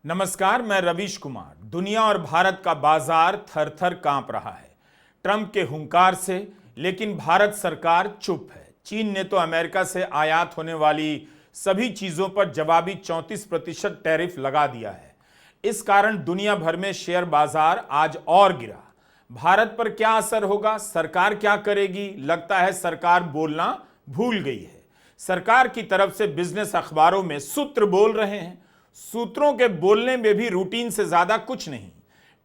नमस्कार, मैं रवीश कुमार। दुनिया और भारत का बाजार थर थर कांप रहा है ट्रंप के हुंकार से, लेकिन भारत सरकार चुप है। चीन ने तो अमेरिका से आयात होने वाली सभी चीजों पर जवाबी 34% टैरिफ लगा दिया है। इस कारण दुनिया भर में शेयर बाजार आज और गिरा। भारत पर क्या असर होगा, सरकार क्या करेगी? लगता है सरकार बोलना भूल गई है। सरकार की तरफ से बिजनेस अखबारों में सूत्र बोल रहे हैं। सूत्रों के बोलने में भी रूटीन से ज्यादा कुछ नहीं।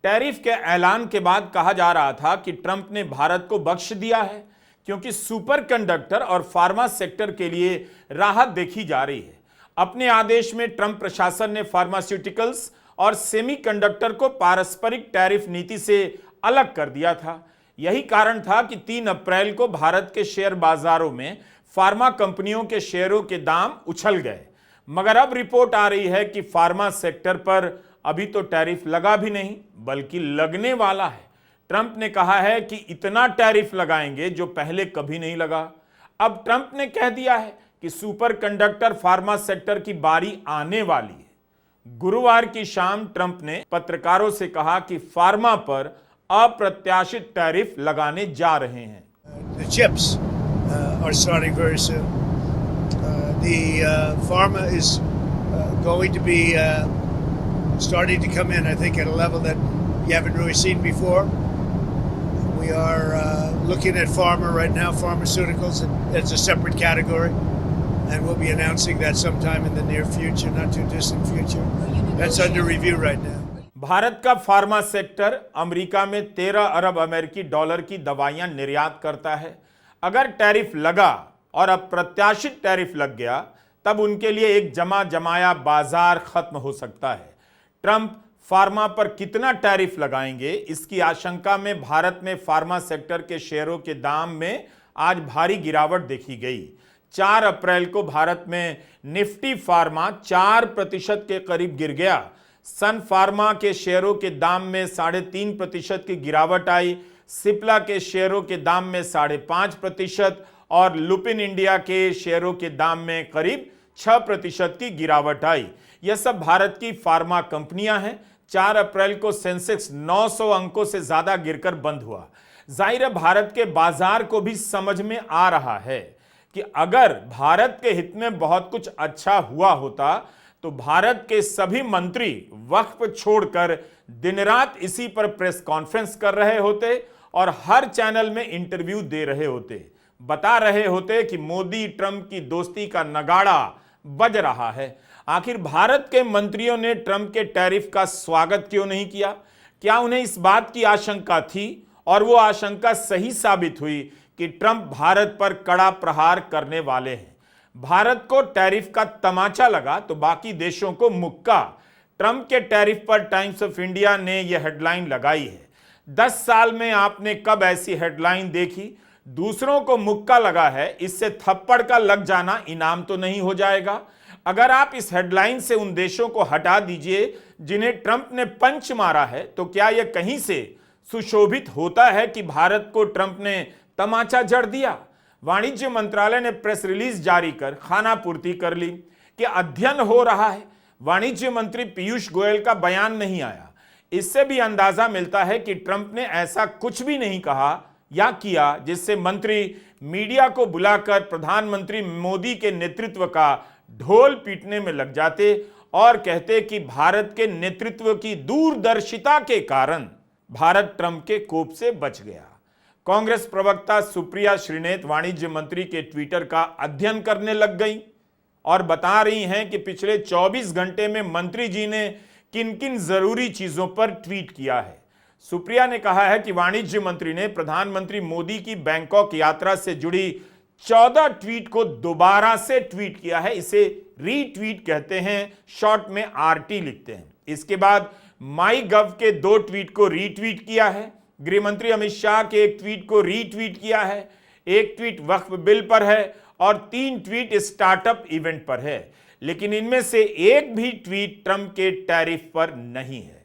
टैरिफ के ऐलान के बाद कहा जा रहा था कि ट्रंप ने भारत को बख्श दिया है, क्योंकि सुपर कंडक्टर और फार्मा सेक्टर के लिए राहत देखी जा रही है। अपने आदेश में ट्रंप प्रशासन ने फार्मास्यूटिकल्स और सेमीकंडक्टर को पारस्परिक टैरिफ नीति से अलग कर दिया था। यही कारण था कि 3 अप्रैल को भारत के शेयर बाजारों में फार्मा कंपनियों के शेयरों के दाम उछल गए। मगर अब रिपोर्ट आ रही है कि फार्मा सेक्टर पर अभी तो टैरिफ लगा भी नहीं, बल्कि लगने वाला है। ट्रंप ने कहा है कि इतना टैरिफ लगाएंगे जो पहले कभी नहीं लगा। अब ट्रंप ने कह दिया है कि सुपर कंडक्टर फार्मा सेक्टर की बारी आने वाली है। गुरुवार की शाम ट्रंप ने पत्रकारों से कहा कि फार्मा पर अप्रत्याशित टैरिफ लगाने जा रहे हैं। The chips are starting very soon. The pharma is going to be starting to come in, I think, at a level that you haven't really seen before. We are looking at pharma right now, pharmaceuticals, as a separate category, and we'll be announcing that sometime in the near future, not too distant future. That's under review right now. Bharat का pharma sector America में 13 अरब अमेरिकी dollar की दवाइयां निर्यात करता है। अगर tariff लगा और अप्रत्याशित टैरिफ लग गया, तब उनके लिए एक जमा जमाया बाजार खत्म हो सकता है। ट्रंप फार्मा पर कितना टैरिफ लगाएंगे, इसकी आशंका में भारत में फार्मा सेक्टर के शेयरों के दाम में आज भारी गिरावट देखी गई। 4 अप्रैल को भारत में निफ्टी फार्मा 4% के करीब गिर गया। सन फार्मा के शेयरों के दाम में 3.5% की गिरावट आई। सिप्ला के शेयरों के दाम में 5.5% और लुपिन इंडिया के शेयरों के दाम में करीब 6% की गिरावट आई। यह सब भारत की फार्मा कंपनियां हैं। 4 अप्रैल को सेंसेक्स 900 अंकों से ज्यादा गिरकर बंद हुआ। जाहिर है भारत के बाजार को भी समझ में आ रहा है कि अगर भारत के हित में बहुत कुछ अच्छा हुआ होता तो भारत के सभी मंत्री वक्फ छोड़कर दिन रात इसी पर प्रेस कॉन्फ्रेंस कर रहे होते और हर चैनल में इंटरव्यू दे रहे होते, बता रहे होते कि मोदी ट्रंप की दोस्ती का नगाड़ा बज रहा है। आखिर भारत के मंत्रियों ने ट्रंप के टैरिफ का स्वागत क्यों नहीं किया? क्या उन्हें इस बात की आशंका थी और वो आशंका सही साबित हुई कि ट्रंप भारत पर कड़ा प्रहार करने वाले हैं? भारत को टैरिफ का तमाचा लगा तो बाकी देशों को मुक्का। ट्रंप के टैरिफ पर टाइम्स ऑफ इंडिया ने यह हेडलाइन लगाई है। 10 साल में आपने कब ऐसी हेडलाइन देखी? दूसरों को मुक्का लगा है, इससे थप्पड़ का लग जाना इनाम तो नहीं हो जाएगा? अगर आप इस हेडलाइन से उन देशों को हटा दीजिए जिन्हें ट्रंप ने पंच मारा है, तो क्या यह कहीं से सुशोभित होता है कि भारत को ट्रंप ने तमाचा जड़ दिया? वाणिज्य मंत्रालय ने प्रेस रिलीज जारी कर खानापूर्ति कर ली कि अध्ययन हो रहा है। वाणिज्य मंत्री पीयूष गोयल का बयान नहीं आया। इससे भी अंदाजा मिलता है कि ट्रंप ने ऐसा कुछ भी नहीं कहा या किया जिससे मंत्री मीडिया को बुलाकर प्रधानमंत्री मोदी के नेतृत्व का ढोल पीटने में लग जाते और कहते कि भारत के नेतृत्व की दूरदर्शिता के कारण भारत ट्रंप के कोप से बच गया। कांग्रेस प्रवक्ता सुप्रिया श्रीनेत वाणिज्य मंत्री के ट्विटर का अध्ययन करने लग गई और बता रही हैं कि पिछले 24 घंटे में मंत्री जी ने किन किन जरूरी चीजों पर ट्वीट किया है। सुप्रिया ने कहा है कि वाणिज्य मंत्री ने प्रधानमंत्री मोदी की बैंकॉक यात्रा से जुड़ी 14 ट्वीट को दोबारा से ट्वीट किया है। इसे रीट्वीट कहते हैं, शॉर्ट में आरटी लिखते हैं। इसके बाद माई गव के 2 ट्वीट को रीट्वीट किया है। गृह मंत्री अमित शाह के 1 ट्वीट को रीट्वीट किया है। 1 ट्वीट वक्फ बिल पर है और 3 ट्वीट स्टार्टअप इवेंट पर है। लेकिन इनमें से एक भी ट्वीट ट्रंप के टैरिफ पर नहीं है।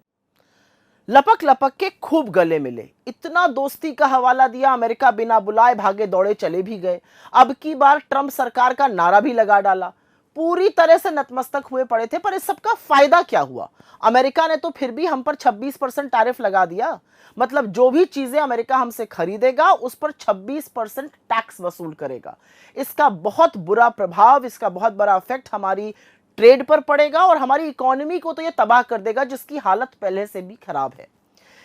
लपक लपक के खूब गले मिले, इतना दोस्ती का हवाला दिया, अमेरिका बिना बुलाए भागे दौड़े चले भी गए। अब की बार ट्रंप सरकार का नारा भी लगा डाला। पूरी तरह से नतमस्तक हुए पड़े थे। पर इस सबका फायदा क्या हुआ? अमेरिका ने तो फिर भी हम पर 26% टैरिफ लगा दिया। मतलब जो भी चीजें अमेरिका हमसे खरीदेगा उस पर 26% टैक्स वसूल करेगा। इसका बहुत बुरा प्रभाव, इसका बहुत बड़ा इफेक्ट हमारी ट्रेड पर पड़ेगा और हमारी इकोनॉमी को तो यह तबाह कर देगा, जिसकी हालत पहले से भी खराब है।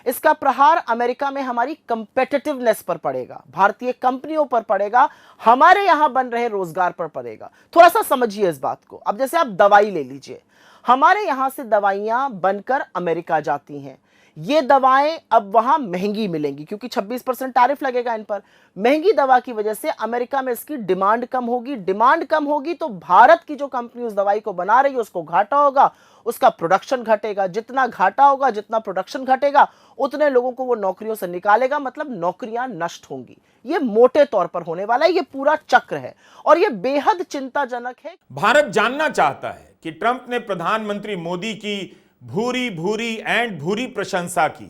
इसका प्रहार अमेरिका में हमारी कंपेटिटिवनेस पर पड़ेगा, भारतीय कंपनियों पर पड़ेगा, हमारे यहां बन रहे रोजगार पर पड़ेगा। थोड़ा सा समझिए इस बात को। अब जैसे आप दवाई ले लीजिए, हमारे यहां से दवाइयां बनकर अमेरिका जाती हैं। ये दवाएं अब वहां महंगी मिलेंगी क्योंकि 26% टैरिफ लगेगा इन पर। महंगी दवा की वजह से अमेरिका में इसकी डिमांड कम होगी। डिमांड कम होगी तो भारत की जो कंपनी उस दवाई को बना रही है उसको घाटा होगा, उसका प्रोडक्शन घटेगा। जितना घाटा होगा, जितना प्रोडक्शन घटेगा, उतने लोगों को वो नौकरियों से निकालेगा, मतलब नौकरियां नष्ट होंगी। ये मोटे तौर पर होने वाला है, ये पूरा चक्र है और ये बेहद चिंताजनक है। भारत जानना चाहता है कि ट्रंप ने प्रधानमंत्री मोदी की भूरी प्रशंसा की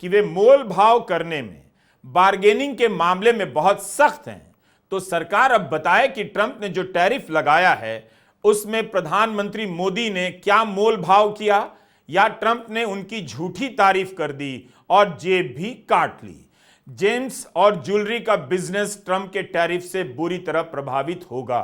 कि वे मोल भाव करने में, बार्गेनिंग के मामले में बहुत सख्त हैं। तो सरकार अब बताए कि ट्रंप ने जो टैरिफ लगाया है उसमें प्रधानमंत्री मोदी ने क्या मोल भाव किया, या ट्रंप ने उनकी झूठी तारीफ कर दी और जेब भी काट ली। जेम्स और ज्वेलरी का बिजनेस ट्रंप के टैरिफ से बुरी तरह प्रभावित होगा।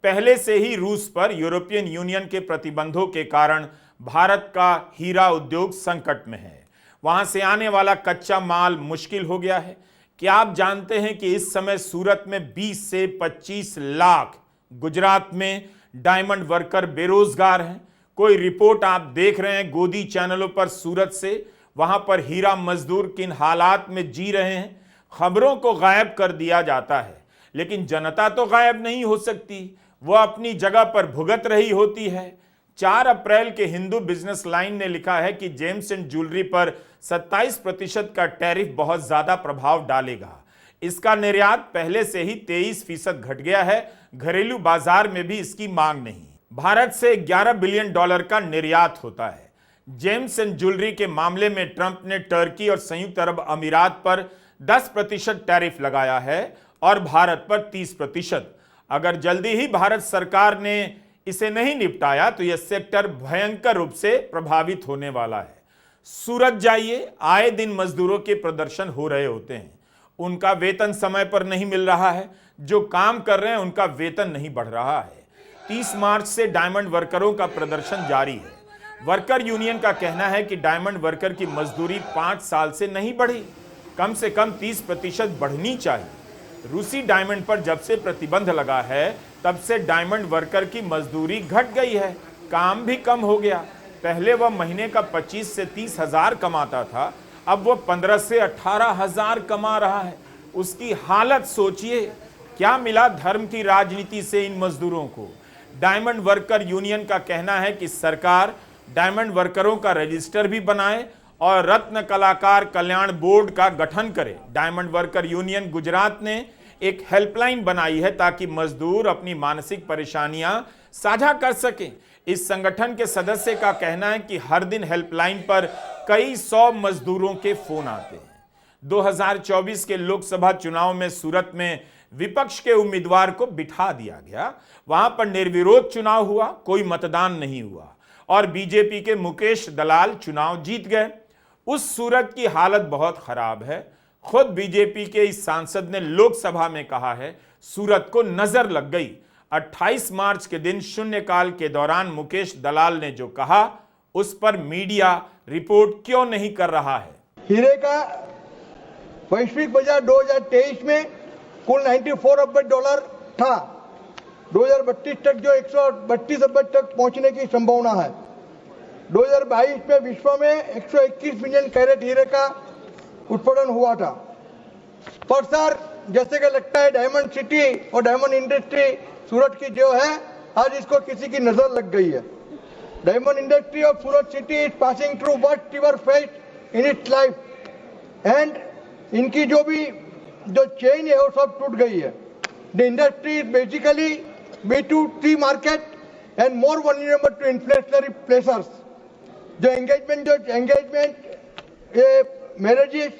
पहले से ही रूस पर यूरोपियन यूनियन के प्रतिबंधों के कारण भारत का हीरा उद्योग संकट में है। वहां से आने वाला कच्चा माल मुश्किल हो गया है। क्या आप जानते हैं कि इस समय सूरत में 20 से 25 लाख गुजरात में डायमंड वर्कर बेरोजगार हैं? कोई रिपोर्ट आप देख रहे हैं गोदी चैनलों पर सूरत से? वहां पर हीरा मजदूर किन हालात में जी रहे हैं? खबरों को गायब कर दिया जाता है, लेकिन जनता तो गायब नहीं हो सकती, वो अपनी जगह पर भुगत रही होती है। 4 अप्रैल के हिंदू बिजनेस लाइन ने लिखा है कि जेम्स एंड ज्वेलरी पर 27% का टैरिफ बहुत ज्यादा प्रभाव डालेगा। इसका निर्यात पहले से ही 23% घट गया है। घरेलू बाजार में भी इसकी मांग नहीं। भारत से $11 बिलियन का निर्यात होता है। जेम्स एंड ज्वेलरी के मामले में ट्रंप ने टर्की और संयुक्त अरब अमीरात पर 10% टैरिफ लगाया है और भारत पर 30%। अगर जल्दी ही भारत सरकार ने इसे नहीं निपटाया तो यह सेक्टर भयंकर रूप से प्रभावित होने वाला है। सूरत जाइए, आए दिन मजदूरों के प्रदर्शन हो रहे होते हैं। उनका वेतन समय पर नहीं मिल रहा है, जो काम कर रहे हैं उनका वेतन नहीं बढ़ रहा है। 30 मार्च से डायमंड वर्करों का प्रदर्शन जारी है। वर्कर यूनियन का कहना है कि डायमंड वर्कर की मजदूरी 5 साल से नहीं बढ़ी, कम से कम 30% बढ़नी चाहिए। रूसी डायमंड पर जब से प्रतिबंध लगा है तब से डायमंड वर्कर की मजदूरी घट गई है, काम भी कम हो गया। पहले वह महीने का 25 से 30 हजार कमाता था, अब वो 15 से 18 हजार कमा रहा है। उसकी हालत सोचिए। क्या मिला धर्म की राजनीति से इन मजदूरों को? डायमंड वर्कर यूनियन का कहना है कि सरकार डायमंड वर्करों का रजिस्टर भी बनाए और रत्न कलाकार कल्याण बोर्ड का गठन करे। डायमंड वर्कर यूनियन गुजरात ने एक हेल्पलाइन बनाई है ताकि मजदूर अपनी मानसिक परेशानियां साझा कर सकें। इस संगठन के सदस्य का कहना है कि हर दिन हेल्पलाइन पर कई 100 मजदूरों के फोन आते हैं। 2024 के लोकसभा चुनाव में सूरत में विपक्ष के उम्मीदवार को बिठा दिया गया। वहां पर निर्विरोध चुनाव हुआ, कोई मतदान नहीं हुआ और बीजेपी के मुकेश दलाल चुनाव जीत गए। उस सूरत की हालत बहुत खराब है। खुद बीजेपी के इस सांसद ने लोकसभा में कहा है सूरत को नजर लग गई। 28 मार्च के दिन शून्यकाल के दौरान मुकेश दलाल ने जो कहा उस पर मीडिया रिपोर्ट क्यों नहीं कर रहा है? हीरे का वैश्विक बाजार 2023 में कुल $94 अरब था। 2032 तक जो 132 अरब तक पहुंचने की संभावना है। 2022 में विश्व में 121 मिलियन कैरेट हीरे का उत्पादन हुआ था। पर सर जैसे कि लगता है डायमंड सिटी और डायमंड इंडस्ट्री सूरत की जो है आज इसको किसी की नजर लग गई है। Diamond industry of Surat city is passing through worst ever phase in its life and इनकी जो चेन है वो सब टूट गई है। The industry is basically B2C market and more vulnerable to inflationary pressures. जो एंगेजमेंट ये मैरिजेस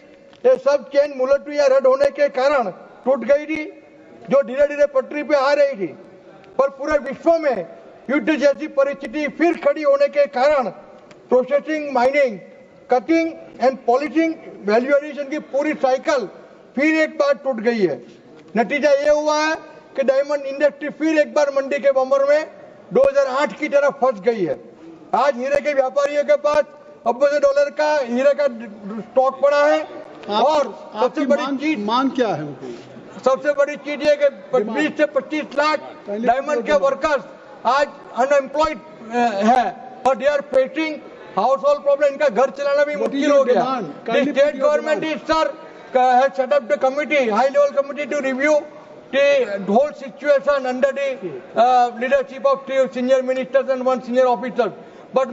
ये सब चेन मुलतवी या रद्द होने के कारण टूट गई थी, जो धीरे धीरे पटरी पे आ रही थी। पर पूरे विश्व में युद्ध जैसी परिस्थिति फिर खड़ी होने के कारण processing, mining, cutting and polishing, value addition की पूरी साइकिल फिर एक बार टूट गई है। नतीजा ये हुआ है कि डायमंड इंडस्ट्री फिर एक बार मंडी के बंबर में 2008 की तरह फंस गई है। आज हीरे के व्यापारियों के पास $अरबों का हीरे का स्टॉक पड़ा है और सबसे बड़ी चीज मांग क्या है उनकी? सबसे बड़ी चीज ये कि 20 से 25 लाख डायमंड के वर्कर्स आज अनएम्प्लॉयड है और they are facing household problem. इनका घर चलाना भी मुश्किल हो गया। State government is sir has set up the committee, high level committee to review the whole situation under the leadership of two senior ministers and one senior officer. But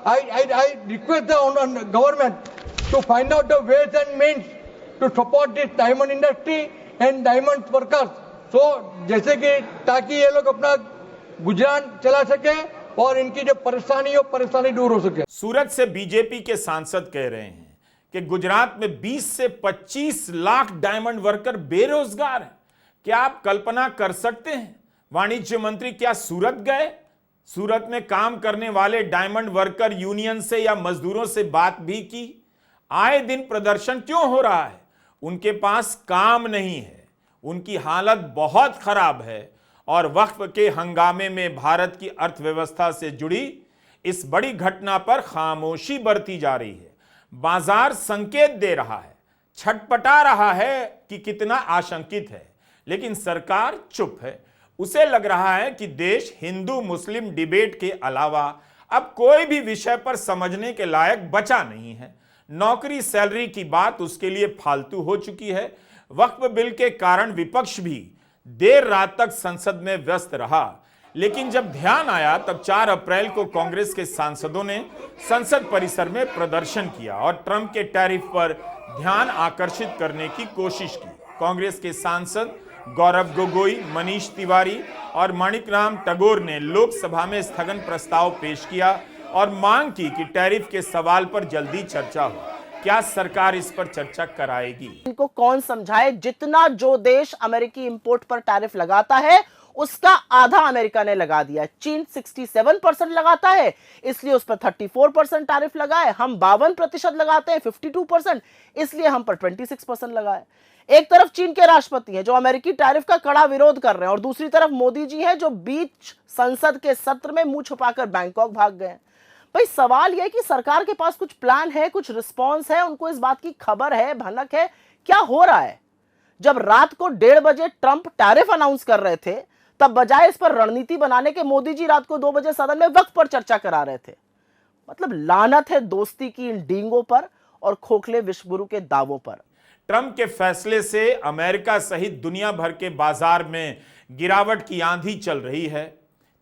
I request the government to find out the ways and means to support this diamond industry and diamond workers. So जैसे कि ताकि ये लोग अपना गुजरान चला सके और इनकी जो परेशानी दूर हो सके। सूरत से बीजेपी के सांसद कह रहे हैं कि गुजरात में 20 से 25 लाख डायमंड वर्कर बेरोजगार हैं। क्या आप कल्पना कर सकते हैं? वाणिज्य मंत्री क्या सूरत गए? सूरत में काम करने वाले डायमंड वर्कर यूनियन से या मजदूरों से बात भी की? आए दिन प्रदर्शन क्यों हो रहा है? उनके पास काम नहीं है, उनकी हालत बहुत खराब है और वक्फ के हंगामे में भारत की अर्थव्यवस्था से जुड़ी इस बड़ी घटना पर खामोशी बरती जा रही है। बाजार संकेत दे रहा है, छटपटा रहा है कि कितना आशंकित है, लेकिन सरकार चुप है। उसे लग रहा है कि देश हिंदू मुस्लिम डिबेट के अलावा अब कोई भी विषय पर समझने के लायक बचा नहीं है। नौकरी सैलरी की बात उसके लिए फालतू हो चुकी है। वक्फ बिल के कारण विपक्ष भी देर रात तक संसद में व्यस्त रहा, लेकिन जब ध्यान आया तब 4 अप्रैल को कांग्रेस के सांसदों ने संसद परिसर में प्रदर्शन किया और ट्रंप के टैरिफ पर ध्यान आकर्षित करने की कोशिश की। कांग्रेस के सांसद गौरव गोगोई, मनीष तिवारी और माणिकराम टैगोर ने लोकसभा में स्थगन प्रस्ताव पेश किया और मांग की कि टैरिफ के सवाल पर जल्दी चर्चा हो। क्या सरकार इस पर चर्चा कराएगी? इनको कौन समझाए? जितना जो देश अमेरिकी इंपोर्ट पर टैरिफ लगाता है उसका आधा अमेरिका ने लगा दिया। चीन 67% लगाता है, इसलिए उस पर 34% टैरिफ लगाए। हम 52% लगाते हैं, 52%, इसलिए हम पर 26% लगाए। एक तरफ चीन के राष्ट्रपति हैं जो अमेरिकी टैरिफ का कड़ा विरोध कर रहे हैं और दूसरी तरफ मोदी जी हैं जो बीच संसद के सत्र में मुंह छुपाकर बैंकॉक भाग गए। भाई सवाल यह है कि सरकार के पास कुछ प्लान है, कुछ रिस्पॉन्स है, उनको इस बात की खबर है, भनक है क्या हो रहा है? जब रात को 1:30 बजे ट्रंप टैरिफ अनाउंस कर रहे थे, तब बजाय इस पर रणनीति बनाने के मोदी जी रात को 2 बजे सदन में वक्त पर चर्चा करा रहे थे। मतलब लानत है दोस्ती की इन डींगों पर और खोखले विश्वगुरु के दावों पर। ट्रंप के फैसले से अमेरिका सहित दुनिया भर के बाजार में गिरावट की आंधी चल रही है।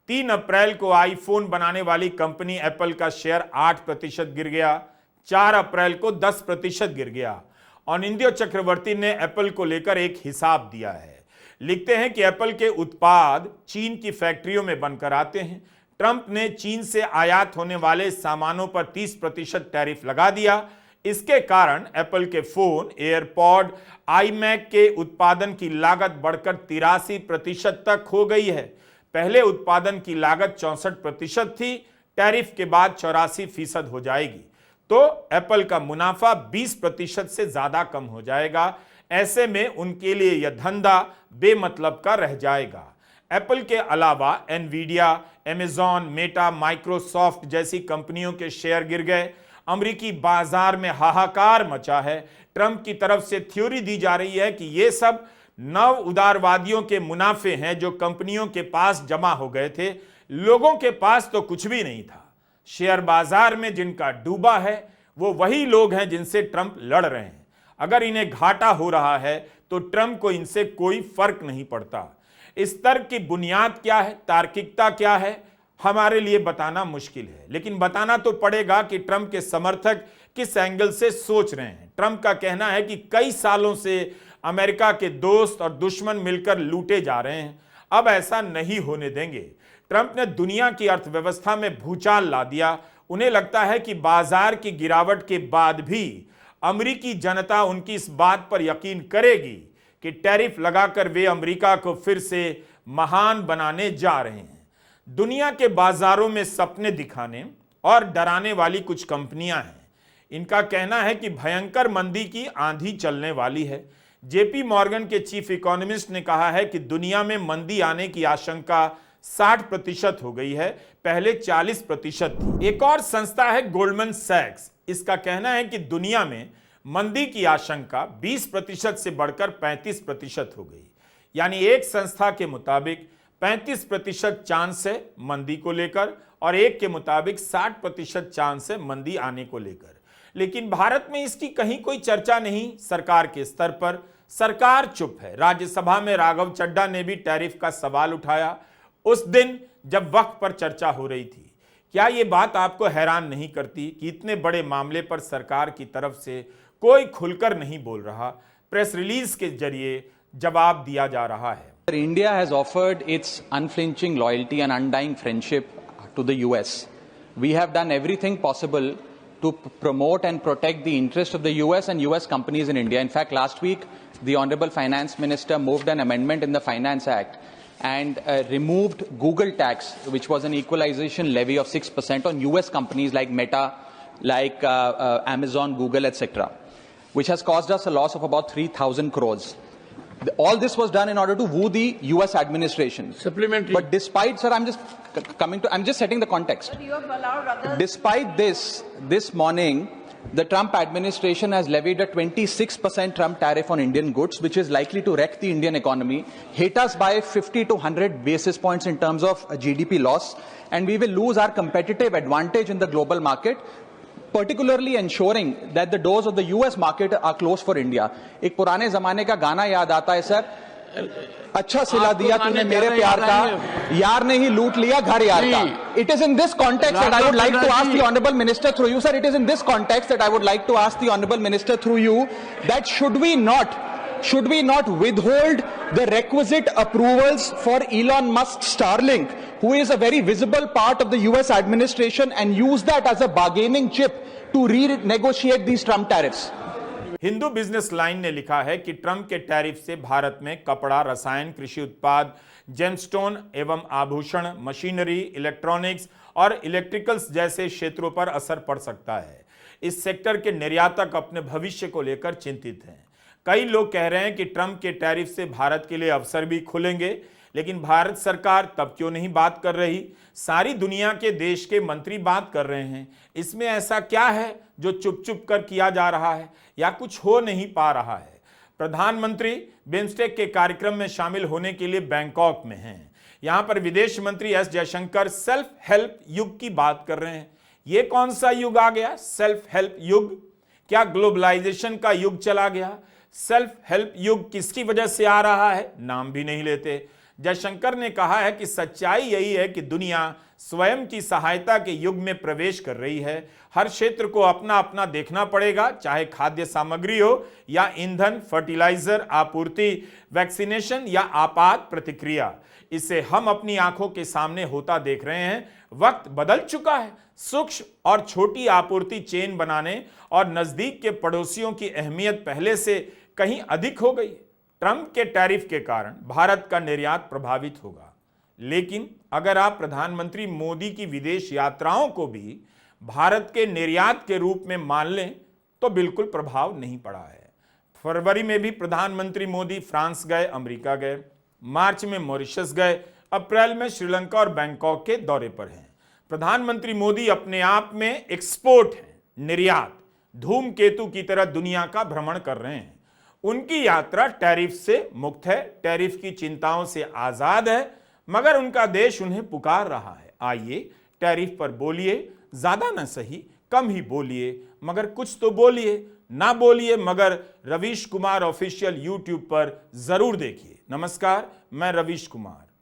3 अप्रैल को आईफोन बनाने वाली कंपनी एप्पल का शेयर 8% गिर गया। 4 अप्रैल को 10% गिर गया। अनिंद्यो चक्रवर्ती ने एप्पल को लेकर एक हिसाब दिया है। लिखते हैं कि एप्पल के उत्पाद चीन की फैक्ट्रियों में बनकर आते हैं। ट्रंप ने चीन से आयात होने वाले सामानों पर 30% टैरिफ लगा दिया। इसके कारण एप्पल के फोन, एयरपॉड, आईमैक के उत्पादन की लागत बढ़कर 83% तक हो गई है। पहले उत्पादन की लागत 64% थी, टैरिफ के बाद 84% हो जाएगी, तो एप्पल का मुनाफा 20% से ज्यादा कम हो जाएगा। ऐसे में उनके लिए यह धंधा बेमतलब का रह जाएगा। एप्पल के अलावा एनवीडिया, अमेज़न, मेटा, माइक्रोसॉफ्ट जैसी कंपनियों के शेयर गिर गए। अमेरिकी बाजार में हाहाकार मचा है। ट्रंप की तरफ से थ्योरी दी जा रही है कि ये सब नव उदारवादियों के मुनाफे हैं जो कंपनियों के पास जमा हो गए थे। लोगों के पास तो कुछ भी नहीं था। शेयर बाजार में जिनका डूबा है वो वही लोग हैं जिनसे ट्रंप लड़ रहे हैं। अगर इन्हें घाटा हो रहा है तो ट्रंप को इनसे कोई फर्क नहीं पड़ता। इस तर्क की बुनियाद क्या है, तार्किकता क्या है, हमारे लिए बताना मुश्किल है, लेकिन बताना तो पड़ेगा कि ट्रंप के समर्थक किस एंगल से सोच रहे हैं। ट्रंप का कहना है कि कई सालों से अमेरिका के दोस्त और दुश्मन मिलकर लूटे जा रहे हैं, अब ऐसा नहीं होने देंगे। ट्रंप ने दुनिया की अर्थव्यवस्था में भूचाल ला दिया। उन्हें लगता है कि बाजार की गिरावट के बाद भी अमेरिकी जनता उनकी इस बात पर यकीन करेगी कि टैरिफ लगाकर वे अमेरिका को फिर से महान बनाने जा रहे हैं। दुनिया के बाजारों में सपने दिखाने और डराने वाली कुछ कंपनियां हैं। इनका कहना है कि भयंकर मंदी की आंधी चलने वाली है। जेपी मॉर्गन के चीफ इकोनॉमिस्ट ने कहा है कि दुनिया में मंदी आने की आशंका 60% हो गई है, पहले 40% थी। एक और संस्था है गोल्डमैन सैक्स। इसका कहना है कि दुनिया में मंदी की आशंका 20% से बढ़कर 35% हो गई। यानी एक संस्था के मुताबिक 35% चांस है मंदी को लेकर और एक के मुताबिक 60% चांस है मंदी आने को लेकर। लेकिन भारत में इसकी कहीं कोई चर्चा नहीं। सरकार के स्तर पर सरकार चुप है। राज्यसभा में राघव चड्ढा ने भी टैरिफ का सवाल उठाया उस दिन जब वक्त पर चर्चा हो रही थी। क्या यह बात आपको हैरान नहीं करती कि इतने बड़े मामले पर सरकार की तरफ से कोई खुलकर नहीं बोल रहा? प्रेस रिलीज के जरिए जवाब दिया जा रहा है। India has offered its unflinching loyalty and undying friendship to the US. We have done everything possible to promote and protect the interest of the US and US companies in India. In fact, last week, the Honorable Finance Minister moved an amendment in the Finance Act and removed Google tax, which was an equalization levy of 6% on US companies like Meta, like Amazon, Google, etc., which has caused us a loss of about 3,000 crores. All this was done in order to woo the US administration. Supplementary. But despite, sir, I'm just setting the context. But you have allowed others. Despite this morning, the Trump administration has levied a 26% Trump tariff on Indian goods, which is likely to wreck the Indian economy, hit us by 50 to 100 basis points in terms of a GDP loss, and we will lose our competitive advantage in the global market, particularly ensuring that the doors of the US market are closed for India. एक पुराने जमाने का गाना याद आता है sir, अच्छा सिला दिया तूने मेरे प्यार का, यार ने ही लूट लिया घर यार का. It is in this context that I would like to ask the Honorable Minister through you, sir. It is in this context that I would like to ask the Honorable Minister through you that should we not withhold the requisite approvals for Elon Musk's Starlink, who is a very visible part of the US administration, and use that as a bargaining chip to renegotiate these Trump tariffs? Hindu business line ने लिखा है कि Trump के tariff से भारत में कपड़ा, रसायन, कृषि उत्पाद, जेमस्टोन एवं आभूषण, मशीनरी, इलेक्ट्रॉनिक्स और इलेक्ट्रिकल्स जैसे क्षेत्रों पर असर पड़ सकता है। इस सेक्टर के निर्यातक अपने भविष्य को लेकर चिंतित हैं। कई लोग कह रहे हैं कि ट्रंप के टैरिफ से भारत के लिए अवसर भी खुलेंगे, लेकिन भारत सरकार तब क्यों नहीं बात कर रही? सारी दुनिया के देश के मंत्री बात कर रहे हैं। इसमें ऐसा क्या है जो चुप चुप कर किया जा रहा है या कुछ हो नहीं पा रहा है? प्रधानमंत्री बिम्स्टेक के कार्यक्रम में शामिल होने के लिए बैंकॉक में हैं। यहां पर विदेश मंत्री एस जयशंकर सेल्फ हेल्प युग की बात कर रहे हैं। यह कौन सा युग आ गया? सेल्फ हेल्प युग? क्या ग्लोबलाइजेशन का युग चला गया? सेल्फ हेल्प युग किसकी वजह से आ रहा है? नाम भी नहीं लेते। जयशंकर ने कहा है कि सच्चाई यही है कि दुनिया स्वयं की सहायता के युग में प्रवेश कर रही है। हर क्षेत्र को अपना अपना देखना पड़ेगा, चाहे खाद्य सामग्री हो या ईंधन, फर्टिलाइजर आपूर्ति, वैक्सीनेशन या आपात प्रतिक्रिया। इसे हम अपनी आंखों के सामने होता देख रहे हैं। वक्त बदल चुका है। सूक्ष्म और छोटी आपूर्ति चेन बनाने और नजदीक के पड़ोसियों की अहमियत पहले से कहीं अधिक हो गई। ट्रंप के टैरिफ के कारण भारत का निर्यात प्रभावित होगा, लेकिन अगर आप प्रधानमंत्री मोदी की विदेश यात्राओं को भी भारत के निर्यात के रूप में मान लें तो बिल्कुल प्रभाव नहीं पड़ा है। फरवरी में भी प्रधानमंत्री मोदी फ्रांस गए, अमेरिका गए, मार्च में मॉरिशस गए, अप्रैल में श्रीलंका और बैंकॉक के दौरे पर हैं। प्रधानमंत्री मोदी अपने आप में एक्सपोर्ट हैं, निर्यात, धूमकेतु की तरह दुनिया का भ्रमण कर रहे हैं। उनकी यात्रा टैरिफ से मुक्त है, टैरिफ की चिंताओं से आजाद है, मगर उनका देश उन्हें पुकार रहा है। आइए टैरिफ पर बोलिए, ज्यादा न सही कम ही बोलिए, मगर कुछ तो बोलिए। ना बोलिए मगर रवीश कुमार ऑफिशियल यूट्यूब पर जरूर देखिए। नमस्कार, मैं रवीश कुमार।